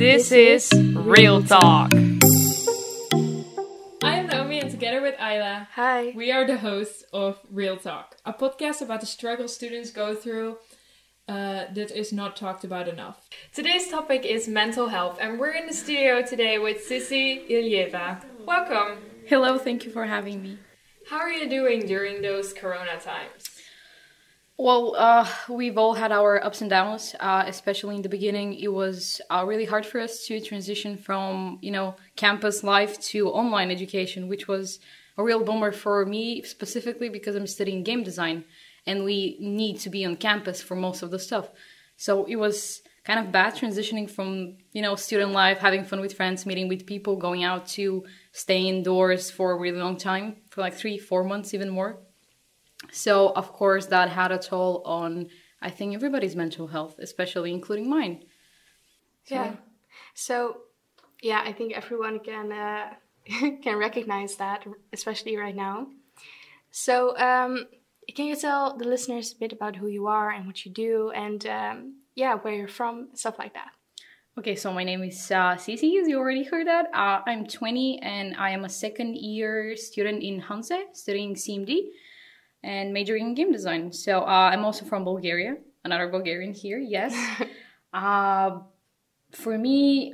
This is Real Talk. I am Naomi, and together with Aila, Hi. we are the hosts of Real Talk, a podcast about the struggle students go through that is not talked about enough. Today's topic is mental health, and we're in the studio today with Siyana Ilieva. Welcome. Hello, thank you for having me. How are you doing during those corona times? Well, we've all had our ups and downs, especially in the beginning. It was really hard for us to transition from, campus life to online education, which was a real bummer for me specifically because I'm studying game design and we need to be on campus for most of the stuff. So it was kind of bad transitioning from, student life, having fun with friends, meeting with people, going out to stay indoors for a really long time, for like 3-4 months, even more. So, of course, that had a toll on, I think, everybody's mental health, especially including mine. I think everyone can can recognize that, especially right now. So, can you tell the listeners a bit about who you are and what you do and, where you're from, stuff like that? Okay, so my name is Cici, as you already heard that. I'm 20 and I am a second-year student in Hanze, studying CMD. And majoring in game design. So I'm also from Bulgaria, another Bulgarian here, yes. For me,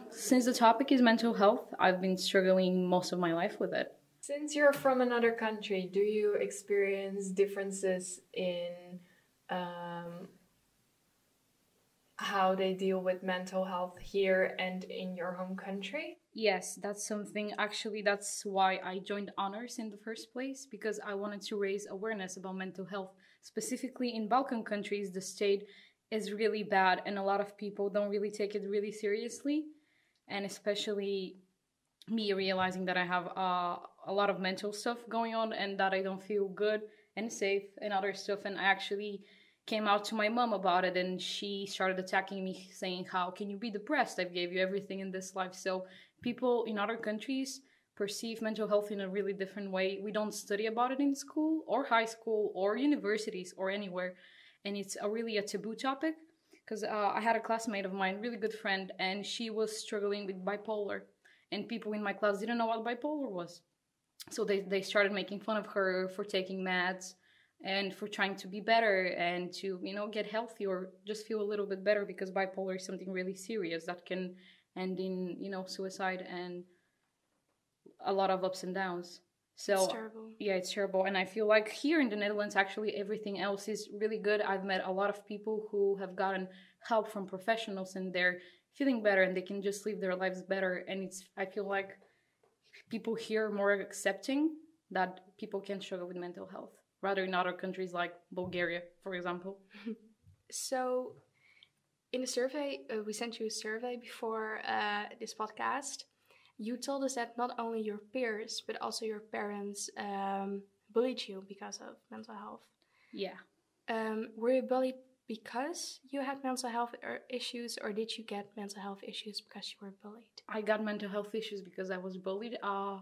since the topic is mental health, I've been struggling most of my life with it. Since you're from another country, do you experience differences in how they deal with mental health here and in your home country? Yes, that's something. Actually, that's why I joined honors in the first place, because I wanted to raise awareness about mental health. Specifically in Balkan countries, the state is really bad and a lot of people don't really take it really seriously. And especially me realizing that I have a lot of mental stuff going on and that I don't feel good and safe and other stuff. And I actually came out to my mom about it and she started attacking me saying, how can you be depressed? I've gave you everything in this life. So people in other countries perceive mental health in a really different way. We don't study about it in school or high school or universities or anywhere. And it's really a taboo topic because I had a classmate of mine, really good friend, and she was struggling with bipolar. And people in my class didn't know what bipolar was. So they started making fun of her for taking meds and for trying to be better and to, get healthy or just feel a little bit better, because bipolar is something really serious that can end in, suicide and a lot of ups and downs. So it's terrible. Yeah, it's terrible. And I feel like here in the Netherlands, actually, everything else is really good. I've met a lot of people who have gotten help from professionals and they're feeling better and they can just live their lives better. And I feel like people here are more accepting that people can struggle with mental health, rather in other countries like Bulgaria, for example. So, in a survey, we sent you a survey before this podcast. You told us that not only your peers, but also your parents bullied you because of mental health. Yeah. Were you bullied because you had mental health issues, or did you get mental health issues because you were bullied? I got mental health issues because I was bullied. I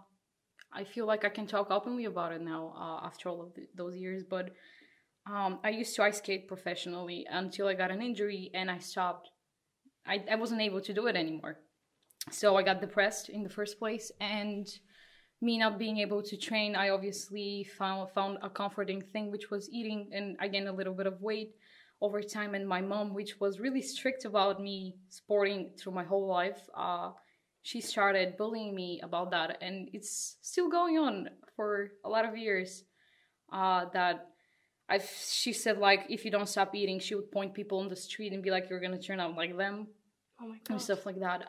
feel like I can talk openly about it now after all of those years, but I used to ice skate professionally until I got an injury and I stopped. I wasn't able to do it anymore. So I got depressed in the first place, and me not being able to train, I obviously found a comforting thing, which was eating, and I gained a little bit of weight over time. And my mom, which was really strict about me sporting through my whole life, she started bullying me about that, and it's still going on for a lot of years. She said, like, if you don't stop eating, she would point people on the street and be like, you're gonna turn out like them. Oh my God. And stuff like that.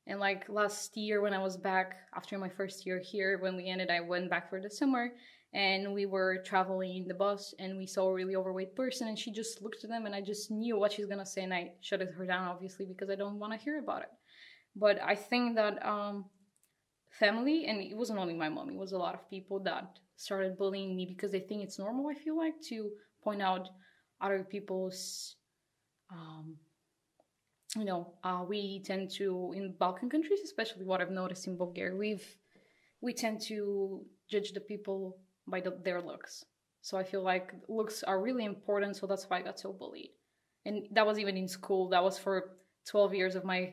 And like last year when I was back after my first year here, when we ended, I went back for the summer and we were traveling in the bus and we saw a really overweight person and she just looked at them and I just knew what she's gonna say and I shut her down, obviously, because I don't want to hear about it. But I think that family, and it wasn't only my mom, it was a lot of people that started bullying me because they think it's normal, I feel like, to point out other people's we tend to, in Balkan countries, especially what I've noticed in Bulgaria, we tend to judge the people by their looks. So I feel like looks are really important, so that's why I got so bullied. And that was even in school. That was for 12 years of my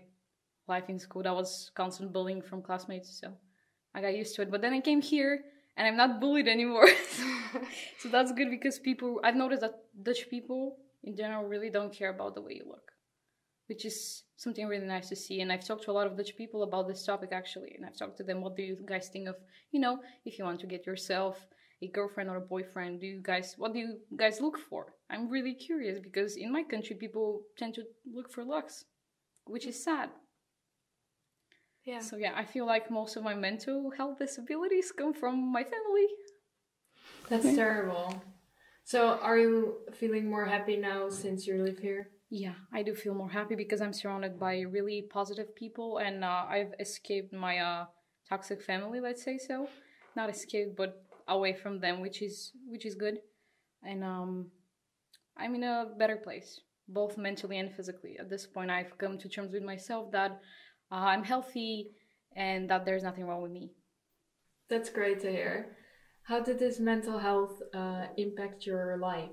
life in school. That was constant bullying from classmates, so I got used to it. But then I came here and I'm not bullied anymore. So that's good because I've noticed that Dutch people in general really don't care about the way you look, which is something really nice to see. And I've talked to a lot of Dutch people about this topic actually, and I've talked to them, what do you guys think of, if you want to get yourself a girlfriend or a boyfriend, what do you guys look for? I'm really curious because in my country people tend to look for looks, which is sad. Yeah. So yeah, I feel like most of my mental health disabilities come from my family. That's terrible. So are you feeling more happy now since you live here? Yeah, I do feel more happy because I'm surrounded by really positive people, and I've escaped my toxic family, let's say so. Not escaped, but away from them, which is good. And I'm in a better place, both mentally and physically. At this point, I've come to terms with myself that I'm healthy and that there's nothing wrong with me. That's great to hear. How did this mental health impact your life?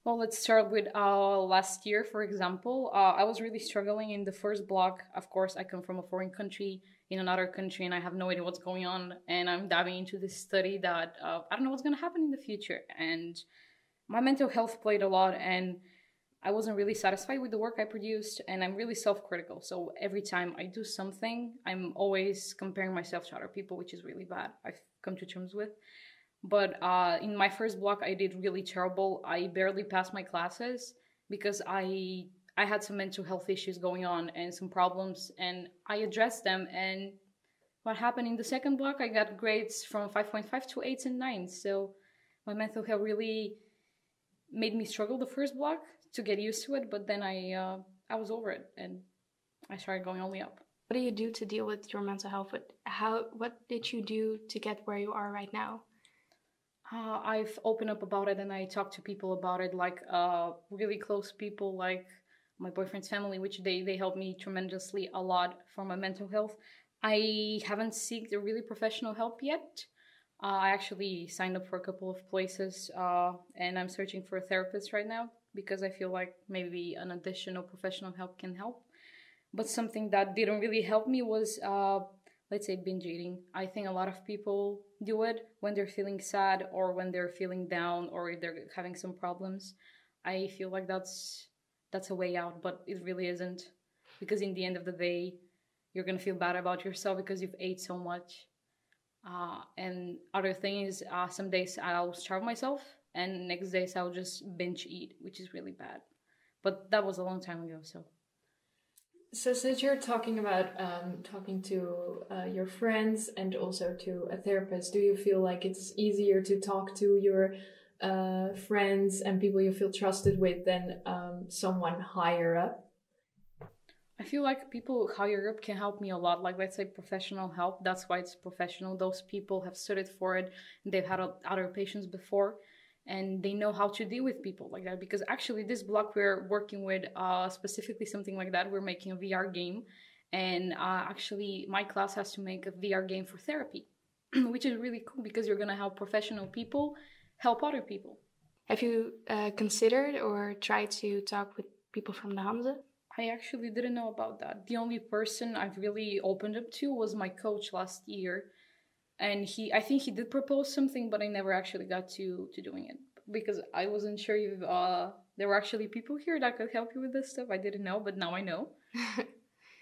Well, let's start with last year, for example. I was really struggling in the first block. Of course, I come from a foreign country, in another country, and I have no idea what's going on. And I'm diving into this study that I don't know what's going to happen in the future. And my mental health played a lot, and I wasn't really satisfied with the work I produced, and I'm really self-critical. So every time I do something, I'm always comparing myself to other people, which is really bad. I've come to terms with. But in my first block, I did really terrible. I barely passed my classes because I had some mental health issues going on and some problems, and I addressed them. And what happened in the second block, I got grades from 5.5 to 8s and 9s. So my mental health really made me struggle the first block to get used to it. But then I was over it, and I started going only up. What do you do to deal with your mental health? What did you do to get where you are right now? I've opened up about it, and I talk to people about it, like really close people, like my boyfriend's family, which they help me tremendously a lot for my mental health. I haven't sought a really professional help yet. I actually signed up for a couple of places, and I'm searching for a therapist right now because I feel like maybe an additional professional help can help. But something that didn't really help me was let's say binge eating. I think a lot of people do it when they're feeling sad or when they're feeling down or if they're having some problems. I feel like that's a way out, but it really isn't, because in the end of the day, you're gonna feel bad about yourself because you've ate so much. And other thing is, some days I'll starve myself, and next days I'll just binge eat, which is really bad. But that was a long time ago, so. So since you're talking about talking to your friends and also to a therapist, do you feel like it's easier to talk to your friends and people you feel trusted with than someone higher up? I feel like people higher up can help me a lot. Like, let's say professional help. That's why it's professional. Those people have studied for it. And they've had other patients before, and they know how to deal with people like that. Because actually this block we're working with specifically something like that. We're making a VR game, and actually my class has to make a VR game for therapy, which is really cool because you're going to help professional people help other people. Have you considered or tried to talk with people from the Hanze? I actually didn't know about that. The only person I've really opened up to was my coach last year. And I think he did propose something, but I never actually got to doing it because I wasn't sure if there were actually people here that could help you with this stuff. I didn't know, but now I know.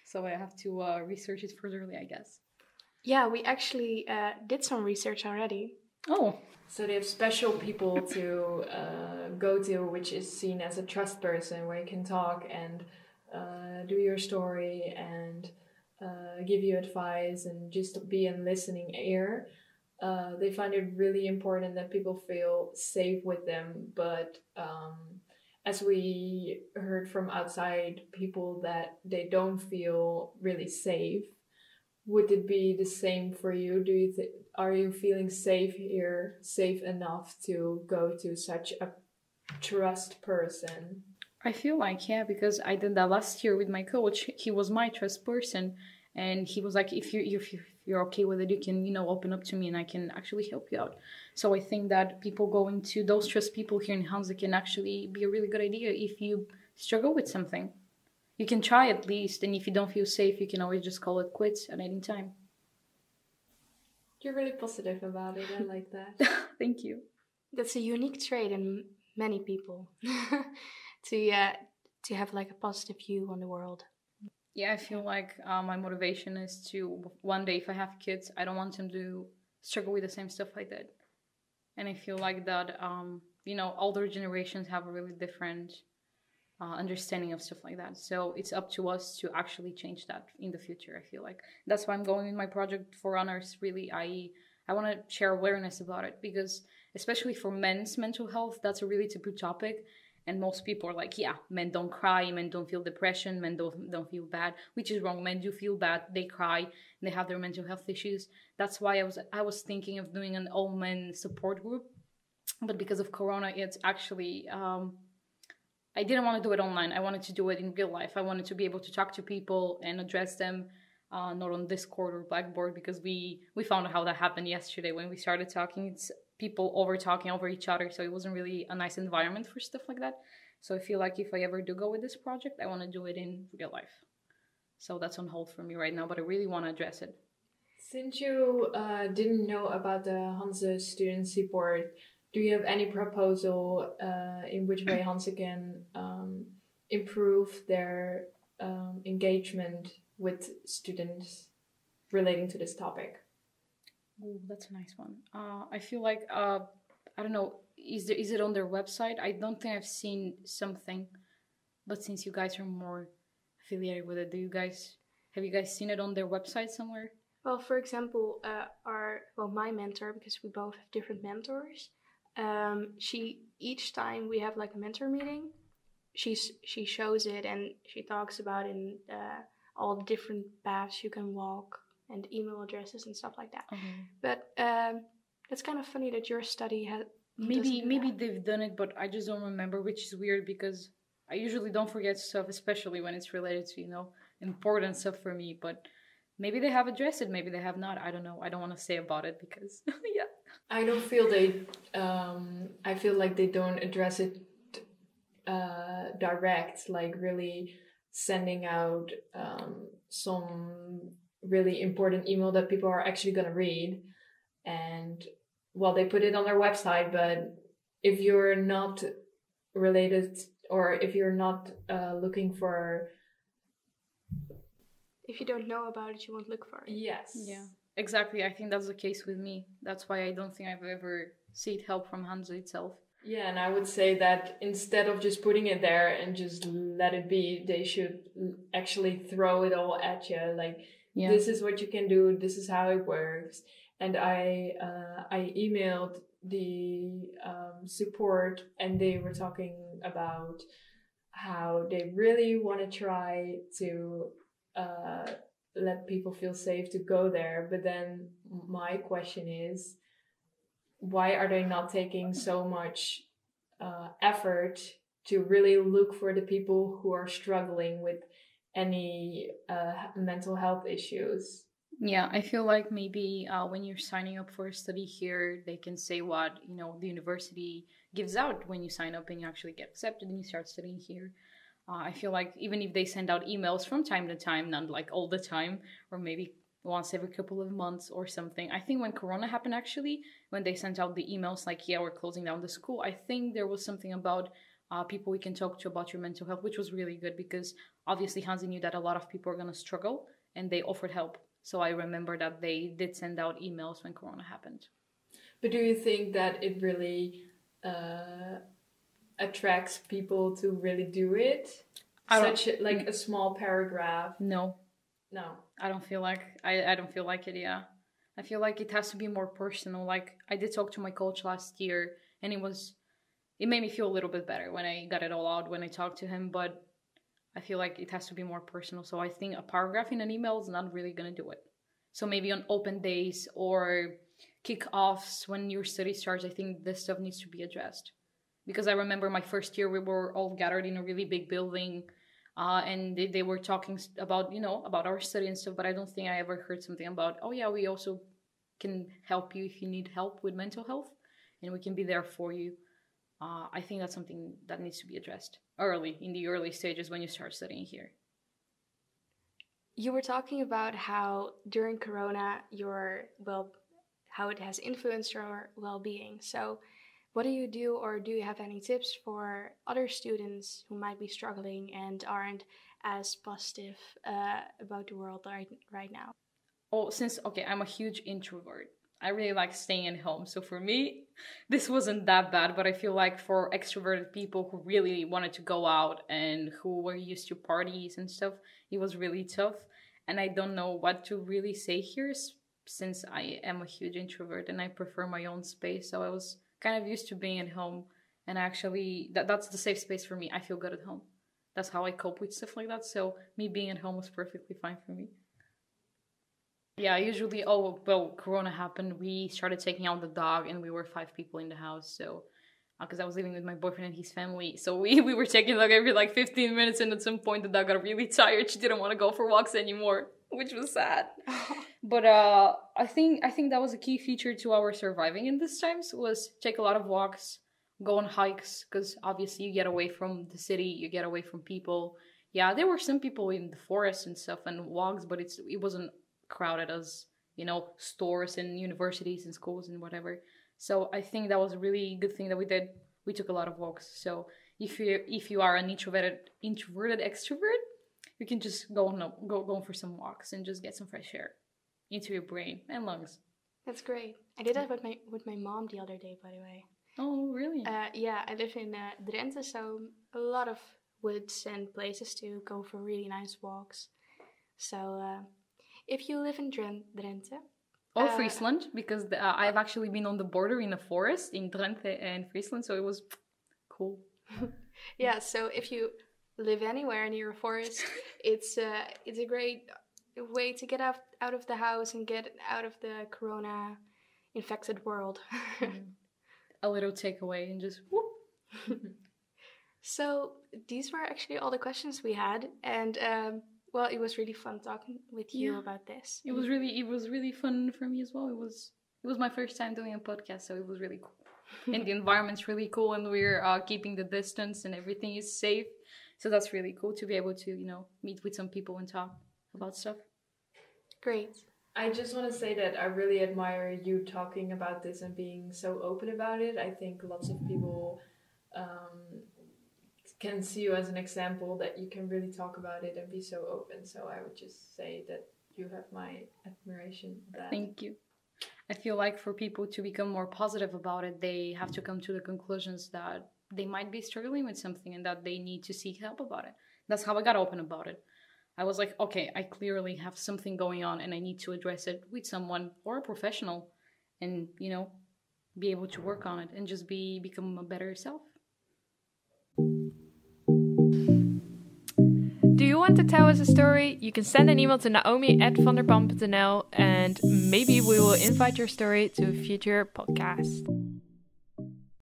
So I have to research it furtherly, I guess. Yeah, we actually did some research already. Oh. So they have special people to go to, which is seen as a trust person, where you can talk and do your story and give you advice and just be in listening ear. They find it really important that people feel safe with them, but as we heard from outside people that they don't feel really safe. Would it be the same for you? Are you feeling safe here, safe enough to go to such a trust person? I feel like, yeah, because I did that last year with my coach. He was my trust person, and he was like, if you're okay with it, you can, open up to me and I can actually help you out. So I think that people going to those trust people here in Hanze can actually be a really good idea if you struggle with something. you can try at least, and if you don't feel safe, you can always just call it quits at any time. You're really positive about it. I like that. Thank you. That's a unique trait in many people, to have like a positive view on the world. Yeah, I feel like my motivation is to one day, if I have kids, I don't want them to struggle with the same stuff I did. And I feel like that, older generations have a really different understanding of stuff like that. So it's up to us to actually change that in the future. I feel like that's why I'm going with my project for honors. Really, I want to share awareness about it, because especially for men's mental health, that's a really taboo topic. And most people are like, yeah, men don't cry, men don't feel depression, men don't feel bad, which is wrong. Men do feel bad, they cry, and they have their mental health issues. That's why I was thinking of doing an all men support group, but because of Corona, it's actually I didn't want to do it online. I wanted to do it in real life. I wanted to be able to talk to people and address them, not on Discord or Blackboard, because we found out how that happened yesterday when we started talking. It's people over talking over each other, so it wasn't really a nice environment for stuff like that. So I feel like if I ever do go with this project, I want to do it in real life. So that's on hold for me right now, but I really want to address it. Since you didn't know about the Hanze-students support, do you have any proposal in which way Hanze can improve their engagement with students relating to this topic? Oh, that's a nice one. I feel like I don't know. Is it on their website? I don't think I've seen something, but since you guys are more affiliated with it, have you guys seen it on their website somewhere? Well, for example, my mentor, because we both have different mentors. Each time we have like a mentor meeting, she shows it and she talks about in all the different paths you can walk and email addresses and stuff like that. Mm-hmm. But it's kind of funny that your study has maybe they've done it, but I just don't remember, which is weird because I usually don't forget stuff, especially when it's related to important stuff for me. But maybe they have addressed it, maybe they have not. I don't know. I don't want to say about it because yeah. I don't feel I feel like they don't address it direct, like really sending out some really important email that people are actually going to read. And they put it on their website, but if you're not related or if you're not looking for... If you don't know about it, you won't look for it. Yes. Yeah. Exactly, I think that's the case with me. That's why I don't think I've ever sought help from Hanze itself. Yeah, and I would say that instead of just putting it there and just let it be, they should actually throw it all at you. Like, This is what you can do, this is how it works. And I emailed the support, and they were talking about how they really want to try to... let people feel safe to go there. But then my question is, why are they not taking so much effort to really look for the people who are struggling with any mental health issues? Yeah, I feel like maybe when you're signing up for a study here, they can say what the university gives out when you sign up and you actually get accepted and you start studying here. I feel like even if they send out emails from time to time, not like all the time, or maybe once every couple of months or something. I think when Corona happened, actually, when they sent out the emails like, yeah, we're closing down the school, I think there was something about people we can talk to about your mental health, which was really good because obviously Hanze knew that a lot of people are going to struggle and they offered help. So I remember that they did send out emails when Corona happened. But do you think that it really... attracts people to really do it? A small paragraph? No, I don't feel like I don't feel like it. Yeah, I feel like it has to be more personal. Like I did talk to my coach last year, and it made me feel a little bit better when I got it all out when I talked to him. But I feel like it has to be more personal. So I think a paragraph in an email is not really gonna do it. So maybe on open days or kick-offs when your study starts, I think this stuff needs to be addressed. Because I remember my first year, we were all gathered in a really big building and they were talking about, about our study and stuff. But I don't think I ever heard something about, oh, yeah, we also can help you if you need help with mental health and we can be there for you. I think that's something that needs to be addressed in the early stages when you start studying here. You were talking about how during Corona, how it has influenced your well-being. So what do you do, or do you have any tips for other students who might be struggling and aren't as positive about the world right now? Oh, I'm a huge introvert. I really like staying at home. So for me, this wasn't that bad, but I feel like for extroverted people who really wanted to go out and who were used to parties and stuff, it was really tough. And I don't know what to really say here, since I am a huge introvert and I prefer my own space. So I was kind of used to being at home, and actually that's the safe space for me. I feel good at home. That's how I cope with stuff like that. So me being at home was perfectly fine for me. Yeah, usually, Corona happened, we started taking out the dog, and we were 5 people in the house, so, because I was living with my boyfriend and his family, so we were taking the dog every, 15 minutes, and at some point the dog got really tired, she didn't want to go for walks anymore, which was sad. But, I think that was a key feature to our surviving in these times, was take a lot of walks, go on hikes, because obviously you get away from the city, you get away from people. Yeah, there were some people in the forest and stuff, and walks, but it wasn't crowded as, stores and universities and schools and whatever. So I think that was a really good thing that we did. We took a lot of walks. So if you are an introverted extrovert, you can just go for some walks and just get some fresh air into your brain and lungs. That's great. I did that with my mom the other day, by the way. Oh, really? Yeah, I live in Drenthe, so a lot of woods and places to go for really nice walks. So if you live in Drenthe... Or Friesland, because I've actually been on the border in a forest in Drenthe and Friesland, so it was cool. Yeah, so if you live anywhere near a forest, it's a great way to get out of the house and get out of the corona-infected world. A little takeaway and just whoop. So these were actually all the questions we had, and... well, it was really fun talking with you about this. It was really fun for me as well. It was my first time doing a podcast, so it was really cool. And the environment's really cool, and we're keeping the distance, and everything is safe. So that's really cool to be able to, meet with some people and talk about stuff. Great. I just want to say that I really admire you talking about this and being so open about it. I think lots of people can see you as an example that you can really talk about it and be so open. So I would just say that you have my admiration for that. Thank you. I feel like for people to become more positive about it, they have to come to the conclusions that they might be struggling with something and that they need to seek help about it. That's how I got open about it. I was like, okay, I clearly have something going on and I need to address it with someone or a professional and, be able to work on it and just become a better self. Do you want to tell us a story? You can send an email to naomi@vanderpam.nl and maybe we will invite your story to a future podcast.